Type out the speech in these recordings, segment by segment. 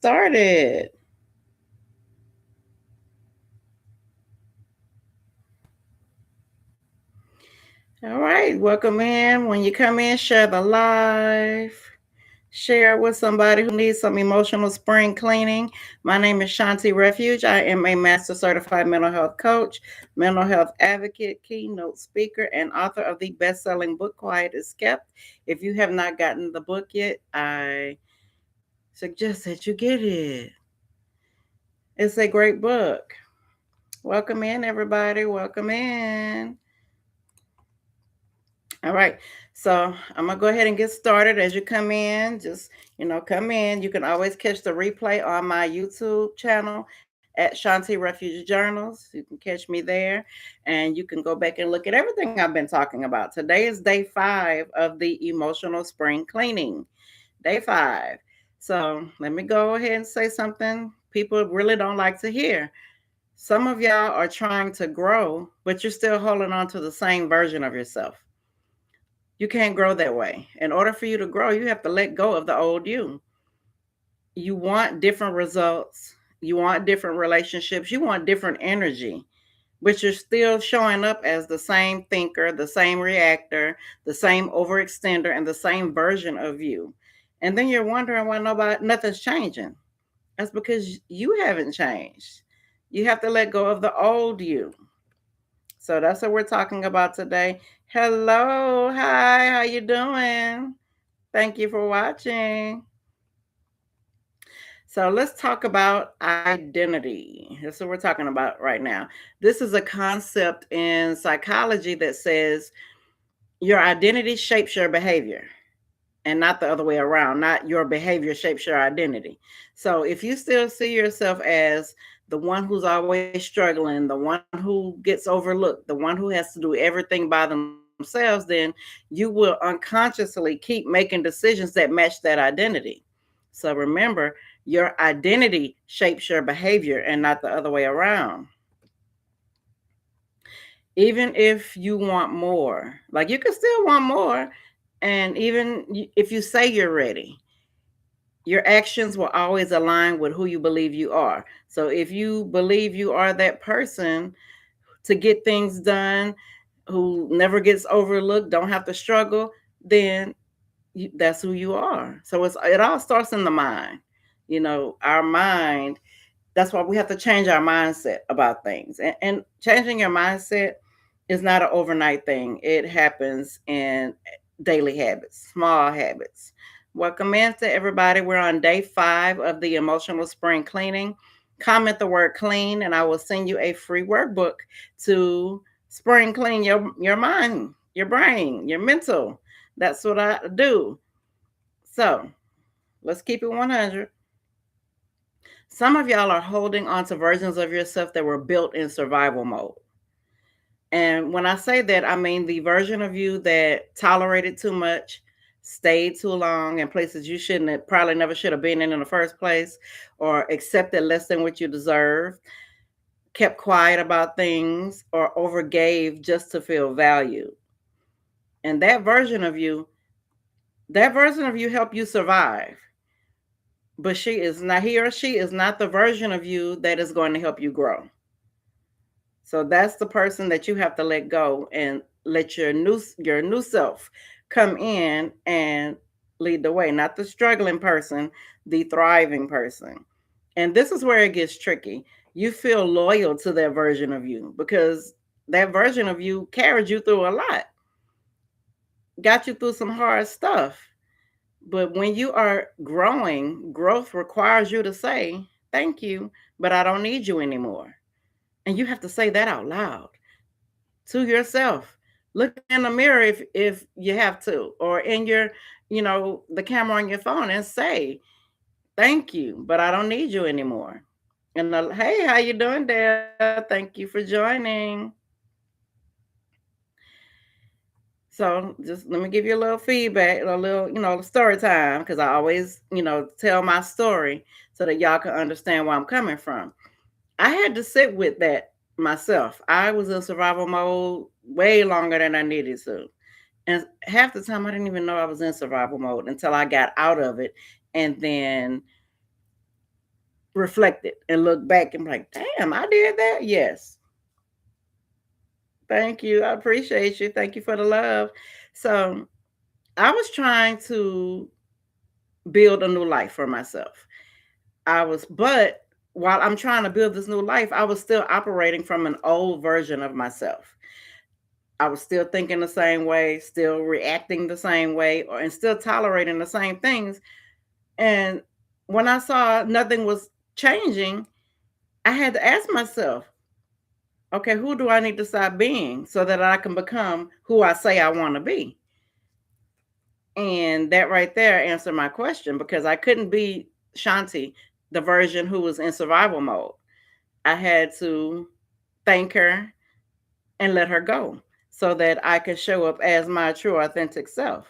Started. All right, welcome in. When you come in, share the live. Share it with somebody who needs some emotional spring cleaning. My name is Shanti Refuge. I am a master certified mental health coach, mental health advocate, keynote speaker, and author of the best selling book, Quiet is Kept. If you have not gotten the book yet, I suggest that you get it. It's a great book. Welcome in, everybody. Welcome in. All right. So I'm gonna go ahead and get started as you come in. Just come in. You can always catch the replay on my YouTube channel at Shanti Refuge Journals. You can catch me there, and you can go back and look at everything I've been talking about. Today is day 5 of the emotional spring cleaning. Day 5. So let me go ahead and say something people really don't like to hear. Some of y'all are trying to grow, but you're still holding on to the same version of yourself. You can't grow that way. In order for you to grow, you have to let go of the old you. You want different results, you want different relationships, you want different energy, but you're still showing up as the same thinker, the same reactor, the same overextender, and the same version of you. And then you're wondering why nothing's changing. That's because you haven't changed. You have to let go of the old you. So that's what we're talking about today. Hello, hi, how you doing? Thank you for watching. So let's talk about identity. That's what we're talking about right now. This is a concept in psychology that says your identity shapes your behavior and not the other way around. Not your behavior shapes your identity. So if you still see yourself as the one who's always struggling, the one who gets overlooked, the one who has to do everything by themselves, then you will unconsciously keep making decisions that match that identity. So remember, your identity shapes your behavior and not the other way around. Even if you want more, like you can still want more. And even if you say you're ready, your actions will always align with who you believe you are. So if you believe you are that person to get things done, who never gets overlooked, don't have to struggle, then that's who you are. So it all starts in the mind. Our mind. That's why we have to change our mindset about things. And changing your mindset is not an overnight thing. It happens in daily habits, small habits. Welcome in to everybody. We're on day 5 of the emotional spring cleaning. Comment the word clean, and I will send you a free workbook to spring clean your mind, your brain, your mental. That's what I do. So let's keep it 100. Some of y'all are holding on to versions of yourself that were built in survival mode. And when I say that, I mean the version of you that tolerated too much, stayed too long in places you shouldn't have, probably never should have been in the first place, or accepted less than what you deserve, kept quiet about things, or overgave just to feel valued. And that version of you helped you survive. But he or she is not the version of you that is going to help you grow. So that's the person that you have to let go and let your new self come in and lead the way, not the struggling person, the thriving person. And this is where it gets tricky. You feel loyal to that version of you because that version of you carried you through a lot, got you through some hard stuff. But when you are growing, growth requires you to say, thank you, but I don't need you anymore. And you have to say that out loud to yourself. Look in the mirror if you have to, or in the camera on your phone, and say, thank you, but I don't need you anymore. And hey, how you doing there? Thank you for joining. So just let me give you a little feedback, a little, story time, because I always, tell my story so that y'all can understand where I'm coming from. I had to sit with that myself. I was in survival mode way longer than I needed to. And half the time I didn't even know I was in survival mode until I got out of it and then reflect it and look back and be like, damn, I did that. Yes. Thank you. I appreciate you. Thank you for the love. So I was trying to build a new life for myself. But while I'm trying to build this new life, I was still operating from an old version of myself. I was still thinking the same way, still reacting the same way, and still tolerating the same things. And when I saw nothing was changing, I had to ask myself, okay, who do I need to stop being so that I can become who I say I want to be? And that right there answered my question because I couldn't be Shanti, the version who was in survival mode. I had to thank her and let her go so that I could show up as my true, authentic self.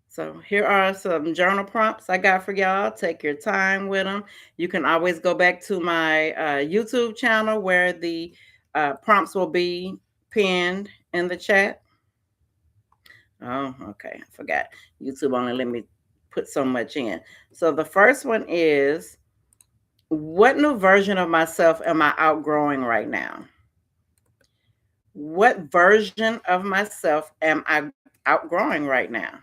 So here are some journal prompts I got for y'all. Take your time with them. You can always go back to my YouTube channel where the prompts will be pinned in the chat. Oh, okay. I forgot. YouTube only let me put so much in. So the first one is, what new version of myself am I outgrowing right now? What version of myself am I outgrowing right now?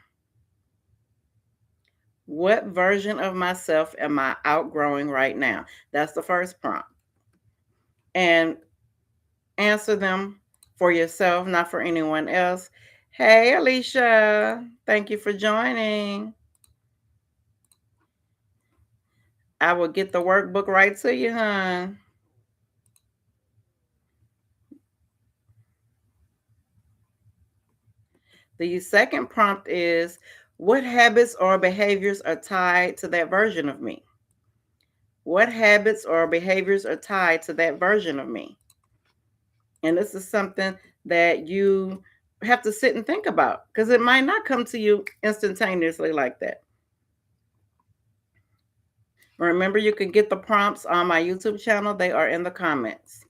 What version of myself am I outgrowing right now? That's the first prompt. And answer them for yourself, not for anyone else. Hey, Alicia, thank you for joining. I will get the workbook right to you, hon. The second prompt is, what habits or behaviors are tied to that version of me? What habits or behaviors are tied to that version of me? And this is something that you have to sit and think about because it might not come to you instantaneously like that. Remember, you can get the prompts on my YouTube channel. They are in the comments.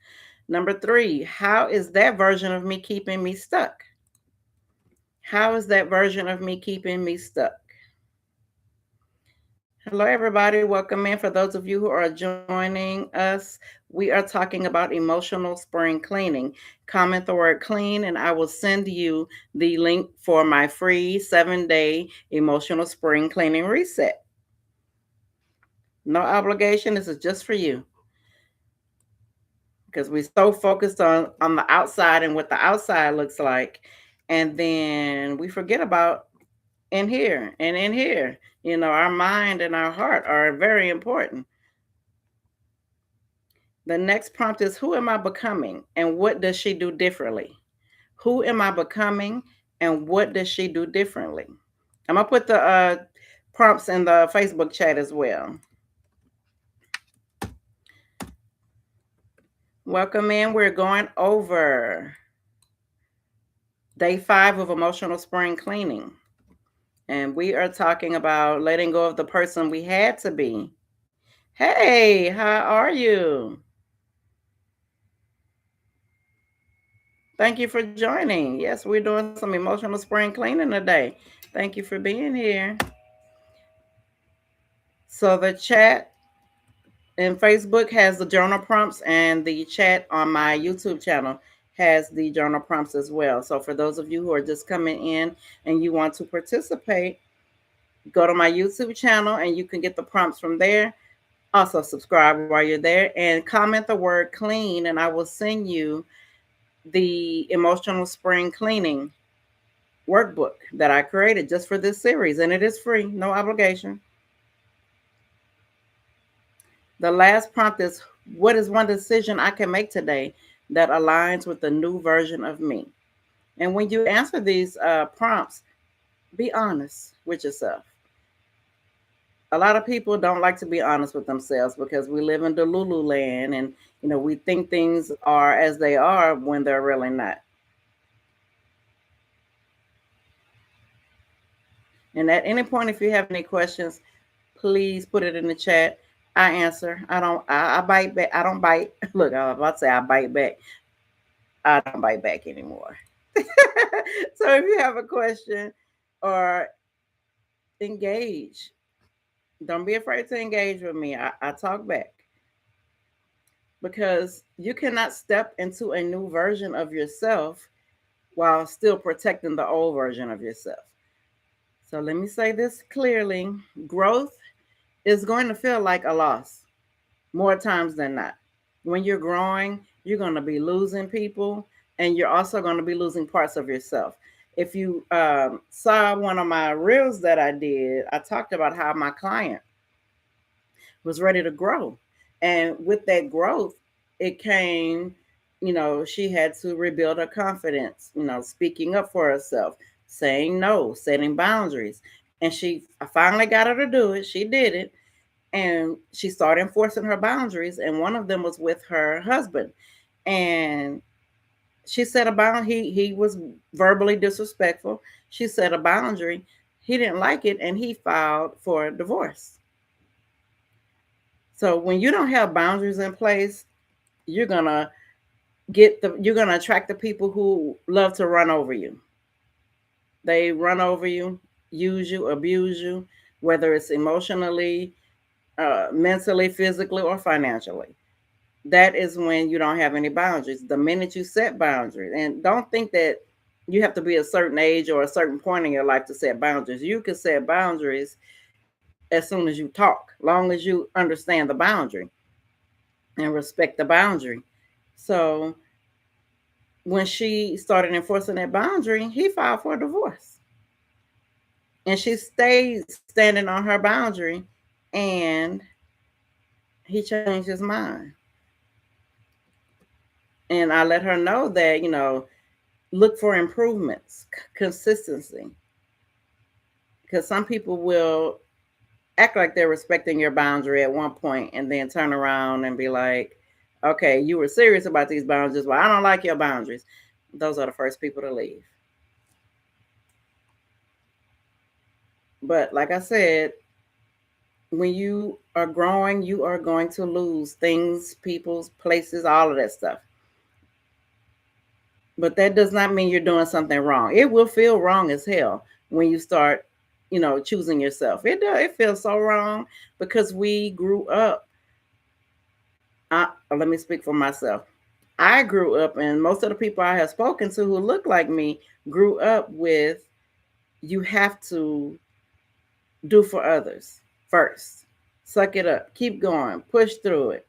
Number 3, how is that version of me keeping me stuck? How is that version of me keeping me stuck? Hello, everybody. Welcome in. For those of you who are joining us, we are talking about emotional spring cleaning. Comment the word clean, and I will send you the link for my free 7-day emotional spring cleaning reset. No obligation. This is just for you. Because we're so focused on the outside and what the outside looks like. And then we forget about in here and in here. You know, our mind and our heart are very important. The next prompt is, who am I becoming and what does she do differently? Who am I becoming and what does she do differently? I'm going to put the prompts in the Facebook chat as well. Welcome in. We're going over day 5 of emotional spring cleaning. And we are talking about letting go of the person we had to be. Hey, how are you? Thank you for joining. Yes, we're doing some emotional spring cleaning today. Thank you for being here. So the chat in Facebook has the journal prompts, and the chat on my YouTube channel has the journal prompts as well. So for those of you who are just coming in and you want to participate, go to my YouTube channel and you can get the prompts from there. Also subscribe while you're there and comment the word clean, and I will send you the emotional spring cleaning workbook that I created just for this series, and it is free, no obligation. The last prompt is, what is one decision I can make today that aligns with the new version of me? And when you answer these prompts, be honest with yourself. A lot of people don't like to be honest with themselves because we live in Delulu land, and you know, we think things are as they are when they're really not. And at any point, if you have any questions, please put it in the chat. I answer. I bite back. I don't bite. Look, I was about to say I bite back. I don't bite back anymore. So if you have a question or engage, Don't be afraid to engage with me. I talk back because you cannot step into a new version of yourself while still protecting the old version of yourself. So let me say this clearly: growth is going to feel like a loss more times than not. When you're growing, you're going to be losing people, and you're also going to be losing parts of yourself. If you saw one of my reels that I did, I talked about how my client was ready to grow. And with that growth, it came, she had to rebuild her confidence, speaking up for herself, saying no, setting boundaries. And I finally got her to do it. She did it. And she started enforcing her boundaries. And one of them was with her husband. And she set a boundary. He was verbally disrespectful. She set a boundary. He didn't like it, and he filed for divorce. So when you don't have boundaries in place, you're gonna you're gonna attract the people who love to run over you. They run over you, use you, abuse you, whether it's emotionally, mentally, physically, or financially. That is when you don't have any boundaries. The minute you set boundaries, and don't think that you have to be a certain age or a certain point in your life to set boundaries. You can set boundaries as soon as you talk, long as you understand the boundary and respect the boundary. So when she started enforcing that boundary, he filed for a divorce. And she stayed standing on her boundary, and he changed his mind. And I let her know that, look for improvements, consistency. Because some people will act like they're respecting your boundary at one point and then turn around and be like, okay, you were serious about these boundaries. Well, I don't like your boundaries. Those are the first people to leave. But like I said, when you are growing, you are going to lose things, people's, places, all of that stuff. But that does not mean you're doing something wrong. It will feel wrong as hell when you start, choosing yourself. It does. It feels so wrong because we grew up. Let me speak for myself. I grew up, and most of the people I have spoken to who look like me grew up with, you have to do for others first. Suck it up. Keep going. Push through it.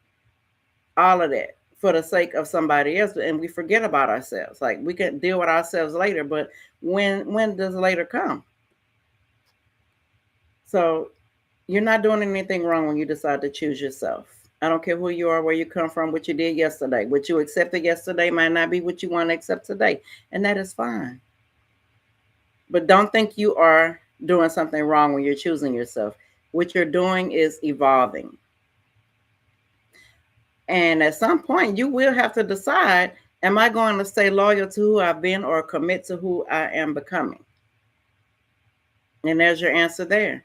All of that for the sake of somebody else. And we forget about ourselves. Like, we can deal with ourselves later, but when does later come? So you're not doing anything wrong when you decide to choose yourself. I don't care who you are, where you come from, what you did yesterday. What you accepted yesterday might not be what you want to accept today. And that is fine. But don't think you are doing something wrong when you're choosing yourself. What you're doing is evolving. And at some point, you will have to decide, am I going to stay loyal to who I've been or commit to who I am becoming? And there's your answer there.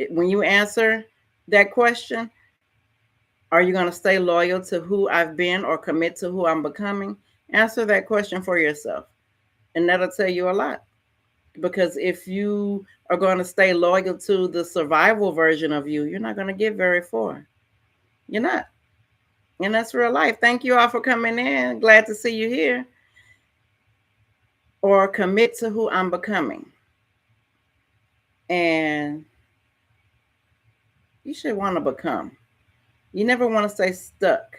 When you answer that question, are you going to stay loyal to who I've been or commit to who I'm becoming? Answer that question for yourself. And that'll tell you a lot. Because if you are going to stay loyal to the survival version of you, you're not going to get very far. You're not. And that's real life. Thank you all for coming in. Glad to see you here. Or commit to who I'm becoming. And you should want to become. You never want to stay stuck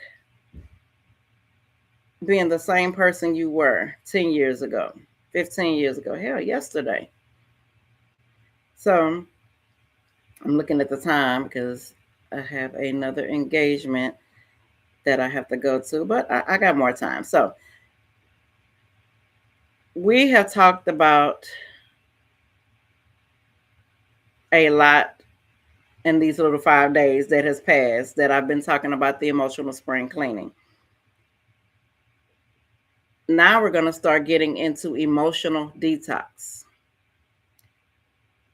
being the same person you were 10 years ago, 15 years ago, hell, yesterday. So I'm looking at the time because I have another engagement that I have to go to, but I got more time. So we have talked about a lot in these little 5 days that has passed that I've been talking about the emotional spring cleaning. Now we're going to start getting into emotional detox,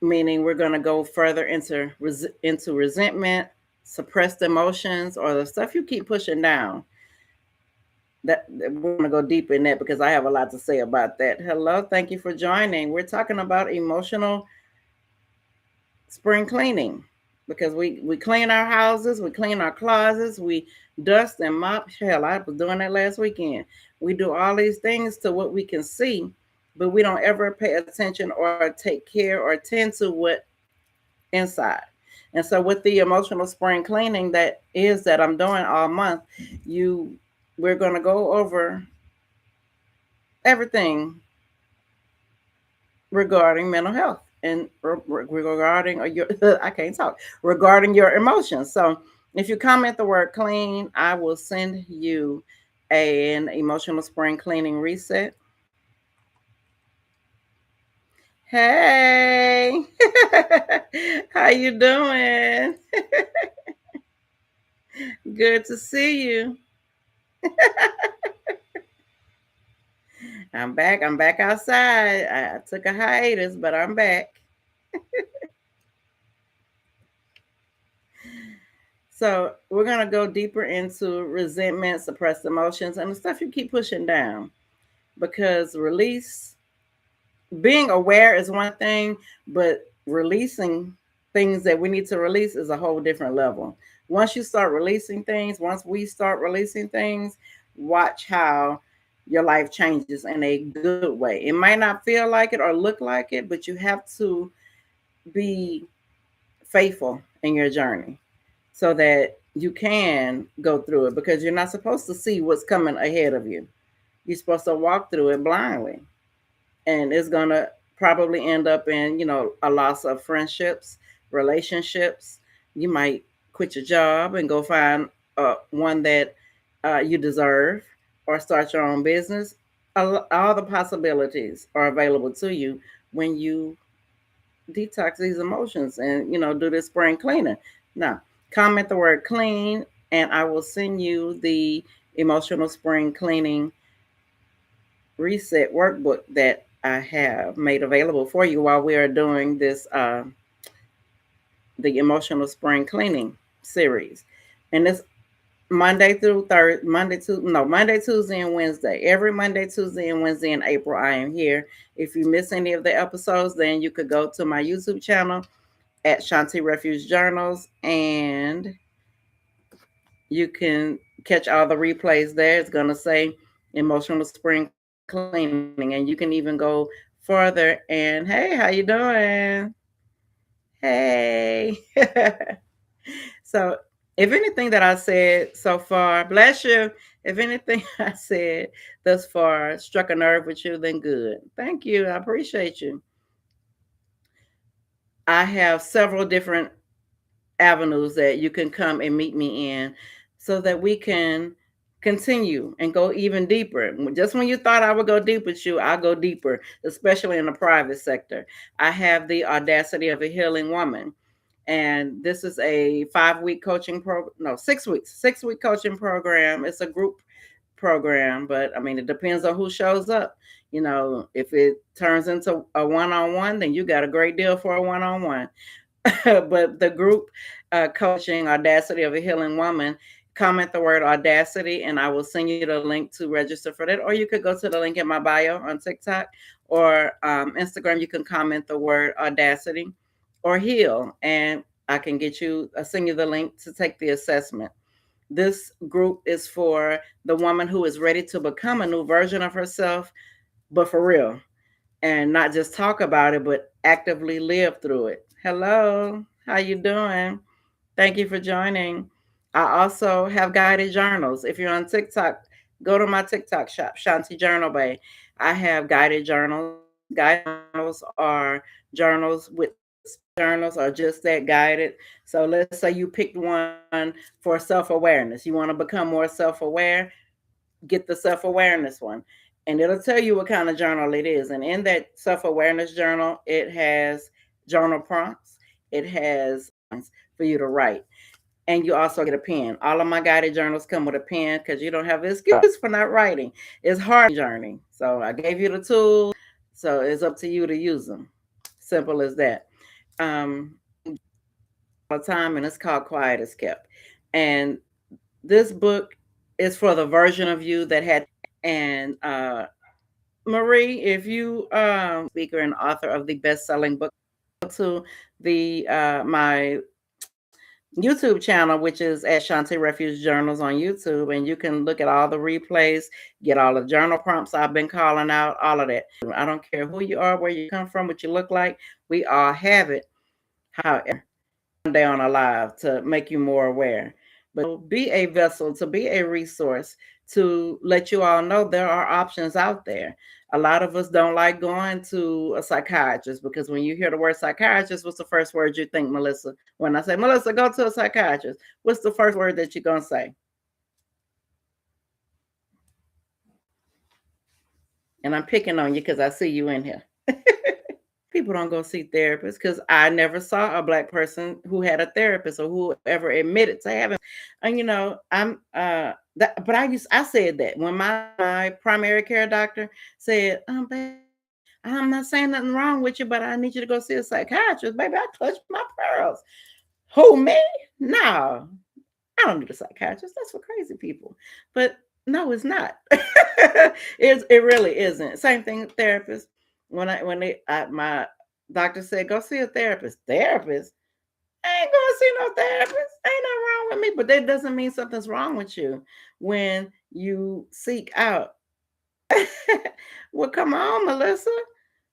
meaning we're going to go further into resentment, suppressed emotions, or the stuff you keep pushing down. That we're going to go deep in that because I have a lot to say about that. Hello, thank you for joining. We're talking about emotional spring cleaning, because we clean our houses, we clean our closets, we dust and mop. Hell, I was doing that last weekend. We do all these things to what we can see, but we don't ever pay attention or take care or tend to what inside. And so with the emotional spring cleaning that I'm doing all month, you we're going to go over everything regarding mental health and regarding your I can't talk regarding your emotions. So if you comment the word clean, I will send you an emotional spring cleaning reset. Hey, how you doing? Good to see you. I'm back. I'm back outside. I took a hiatus, but I'm back. So we're gonna go deeper into resentment, suppressed emotions, and the stuff you keep pushing down. Because being aware is one thing, but releasing things that we need to release is a whole different level. Once we start releasing things, watch how your life changes in a good way. It might not feel like it or look like it, but you have to be faithful in your journey so that you can go through it, because you're not supposed to see what's coming ahead of you. You're supposed to walk through it blindly, and it's going to probably end up in, a loss of friendships, relationships. You might quit your job and go find one that you deserve, or start your own business. All the possibilities are available to you when you detox these emotions and, do this spring cleaning. Now, comment the word clean, and I will send you the emotional spring cleaning reset workbook that I have made available for you while we are doing this, the emotional spring cleaning series. And it's Monday, Tuesday, and Wednesday. Every Monday, Tuesday, and Wednesday in April, I am here. If you miss any of the episodes, then you could go to my YouTube channel at Shanti Refuge Journals, and you can catch all the replays there. It's going to say emotional spring cleaning, and you can even go further. And hey, how you doing? Hey. So if anything that I said so far, bless you, if anything I said thus far struck a nerve with you, then good. Thank you. I appreciate you. I have several different avenues that you can come and meet me in, so that we can continue and go even deeper. Just when you thought I would go deep with you, I'll go deeper, especially in the private sector. I have the Audacity of a Healing Woman. And this is a 5 week coaching program. No, 6 weeks, 6 week coaching program. It's a group program, but I mean, it depends on who shows up. If it turns into a one on one, then you got a great deal for a one on one. But the group coaching Audacity of a Healing Woman, comment the word audacity, and I will send you the link to register for that. Or you could go to the link in my bio on TikTok or Instagram. You can comment the word audacity or heal, and I can send you the link to take the assessment. This group is for the woman who is ready to become a new version of herself, but for real, and not just talk about it, but actively live through it. Hello, how you doing? Thank you for joining. I also have guided journals. If you're on TikTok, go to my TikTok shop, Shanti Journal Bay. I have guided journals. Guided journals are journals with journals are just that, guided. So let's say you picked one for self-awareness. You want to become more self-aware, get the self-awareness one. And it'll tell you what kind of journal it is. And in that self-awareness journal, it has journal prompts. It has for you to write. And you also get a pen. All of my guided journals come with a pen, because you don't have an excuse for not writing. It's hard journey. So I gave you the tools. So it's up to you to use them. Simple as that. Um, all the time, and it's called Quiet as Kept. And this book is for the version of you that had. And Marie, if you speaker and author of the best-selling book, to the my YouTube channel, which is at Shantae Refuge Journals on YouTube, and you can look at all the replays, get all the journal prompts I've been calling out, all of that. I don't care who you are, where you come from, what you look like. We all have it. However, one day on alive to make you more aware. But be a vessel, to be a resource, to let you all know there are options out there. A lot of us don't like going to a psychiatrist because when you hear the word psychiatrist, what's the first word you think, Melissa? When I say, Melissa, go to a psychiatrist, what's the first word that you're going to say? And I'm picking on you because I see you in here. People don't go see therapists because I never saw a Black person who had a therapist or whoever admitted to having. And I'm but I said that when my primary care doctor said, babe, I'm not saying nothing wrong with you, but I need you to go see a psychiatrist. Baby, I clutched my pearls. Who, me? No, I don't need a psychiatrist. That's for crazy people. But no, it's not. It really isn't. Same thing with therapists. My doctor said, go see a therapist. Therapist? I ain't gonna see no therapist. Ain't nothing wrong with me. But that doesn't mean something's wrong with you when you seek out. Well, come on, Melissa.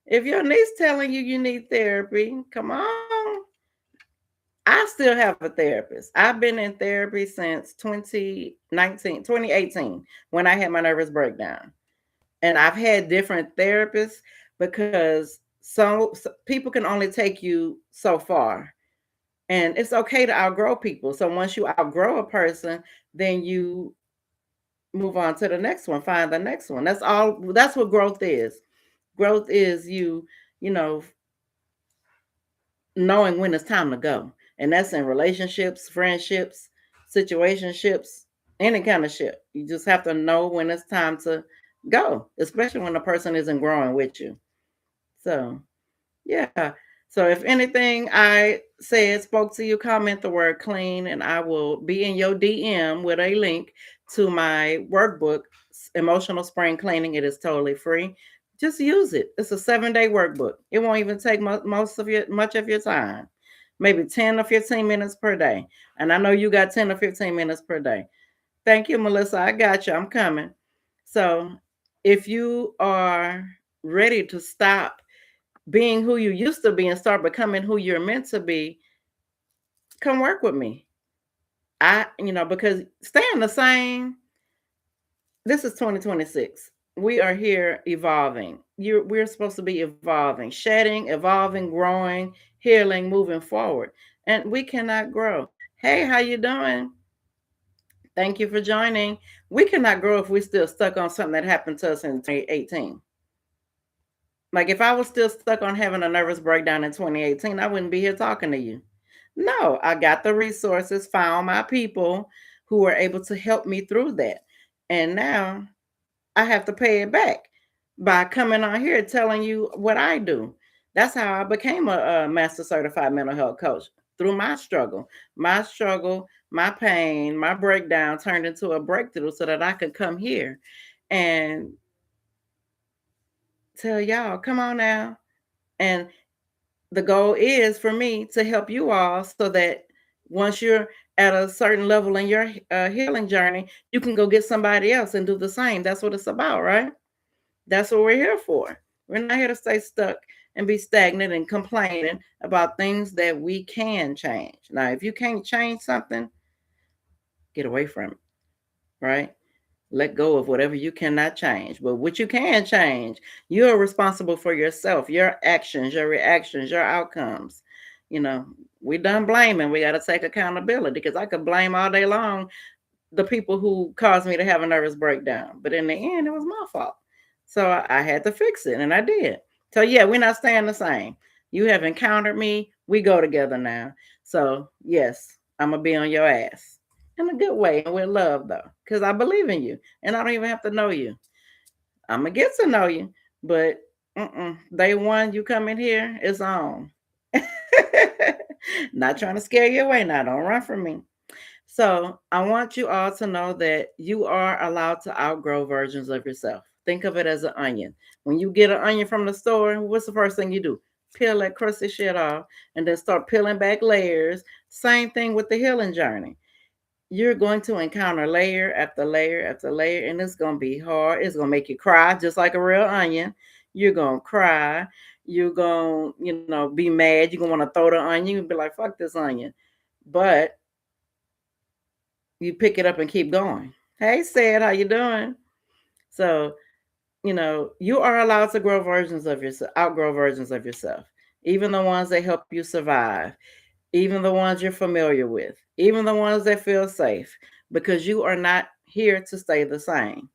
If your niece telling you you need therapy, come on. I still have a therapist. I've been in therapy since 2018, when I had my nervous breakdown. And I've had different therapists because so people can only take you so far. And it's okay to outgrow people. So once you outgrow a person, then you move on to the next one, find the next one. That's what growth is. Growth is you know, knowing when it's time to go. And that's in relationships, friendships, situationships, any kind of ship. You just have to know when it's time to go, especially when the person isn't growing with you. So, yeah. So, if anything I said spoke to you, comment the word clean, and I will be in your DM with a link to my workbook, Emotional Spring Cleaning. It is totally free. Just use it. It's a 7-day workbook. It won't even take much of your time, maybe 10 or 15 minutes per day. And I know you got 10 or 15 minutes per day. Thank you, Melissa. I got you. I'm coming. So if you are ready to stop being who you used to be and start becoming who you're meant to be, come work with me. Because staying the same, this is 2026. We are here evolving. We're supposed to be evolving, shedding, evolving, growing, healing, moving forward. And we cannot grow. Hey, how you doing? Thank you for joining. We cannot grow if we're still stuck on something that happened to us in 2018. Like if I was still stuck on having a nervous breakdown in 2018, I wouldn't be here talking to you. No, I got the resources, found my people who were able to help me through that. And now I have to pay it back by coming on here telling you what I do. That's how I became a master certified mental health coach, through my struggle. My pain, my breakdown turned into a breakthrough so that I could come here and tell y'all, come on now. And the goal is for me to help you all so that once you're at a certain level in your healing journey, you can go get somebody else and do the same. That's what it's about, right? That's what we're here for. We're not here to stay stuck and be stagnant and complaining about things that we can change. Now, if you can't change something, get away from it, right? Let go of whatever you cannot change. But what you can change, you're responsible for yourself, your actions, your reactions, your outcomes. We done blaming. We got to take accountability because I could blame all day long the people who caused me to have a nervous breakdown. But in the end, it was my fault. So I had to fix it, and I did. So yeah, we're not staying the same. You have encountered me. We go together now. So yes, I'm gonna be on your ass in a good way and with love, though, because I believe in you, and I don't even have to know you. I'm gonna get to know you, but day one you come in here, it's on. Not trying to scare you away now. Don't run from me. So I want you all to know that you are allowed to outgrow versions of yourself. Think of it as an onion. When you get an onion from the store, what's the first thing you do? peel that crusty shit off and then start peeling back layers. Same thing with the healing journey. You're going to encounter layer after layer after layer, and it's going to be hard. It's going to make you cry just like a real onion. You're going to cry. You're going to, be mad. You're going to want to throw the onion and be like, fuck this onion. But you pick it up and keep going. Hey, Sid, how you doing? So, you are allowed to grow versions of yourself, outgrow versions of yourself, even the ones that help you survive, even the ones you're familiar with, even the ones that feel safe, because you are not here to stay the same.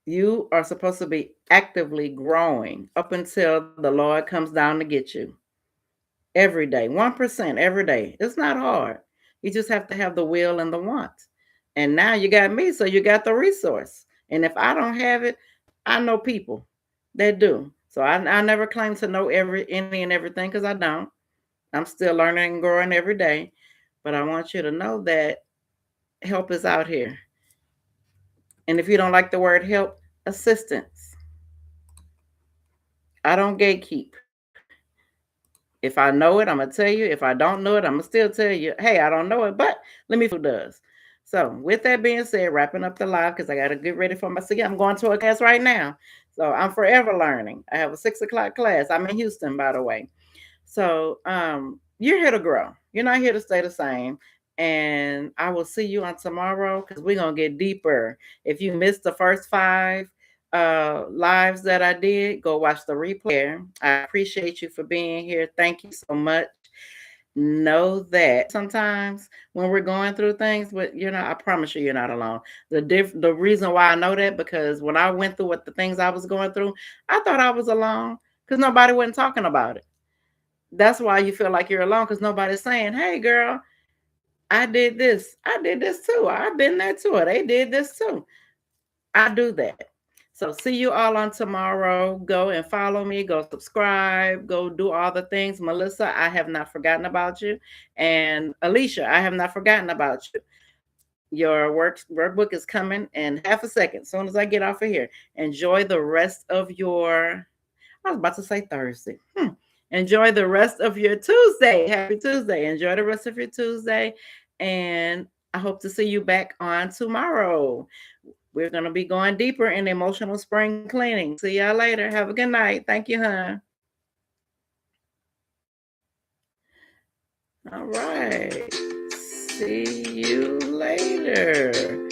You are supposed to be actively growing up until the Lord comes down to get you. Every day, 1% every day. It's not hard. You just have to have the will and the want. And now you got me, so you got the resource. And if I don't have it, I know people that do. So I never claim to know any and everything, because I don't. I'm still learning and growing every day. But I want you to know that help is out here. And if you don't like the word help, assistance. I don't gatekeep. If I know it, I'm going to tell you. If I don't know it, I'm going to still tell you, hey, I don't know it, but let me who does. So with that being said, wrapping up the live, because I got to get ready for my, see, I'm going to a class right now. So I'm forever learning. I have a 6:00 class. I'm in Houston, by the way. So you're here to grow. You're not here to stay the same. And I will see you on tomorrow, because we're going to get deeper. If you missed the first 5 lives that I did, go watch the replay. I appreciate you for being here. Thank you so much. Know that sometimes when we're going through things, but I promise you're not alone. The reason why I know that, because when I went through the things I was going through, I thought I was alone because nobody wasn't talking about it. That's why you feel like you're alone, because nobody's saying, hey girl, I did this too, I've been there too, or they did this too. I do that. So see you all on tomorrow. Go and follow me, go subscribe, go do all the things. Melissa, I have not forgotten about you. And Alicia, I have not forgotten about you. Your workbook is coming in half a second, as soon as I get off of here. Enjoy the rest of your, I was about to say Thursday. Enjoy the rest of your Tuesday. Happy Tuesday. Enjoy the rest of your Tuesday. And I hope to see you back on tomorrow. We're going to be going deeper in emotional spring cleaning. See y'all later. Have a good night. Thank you, hon. All right. See you later.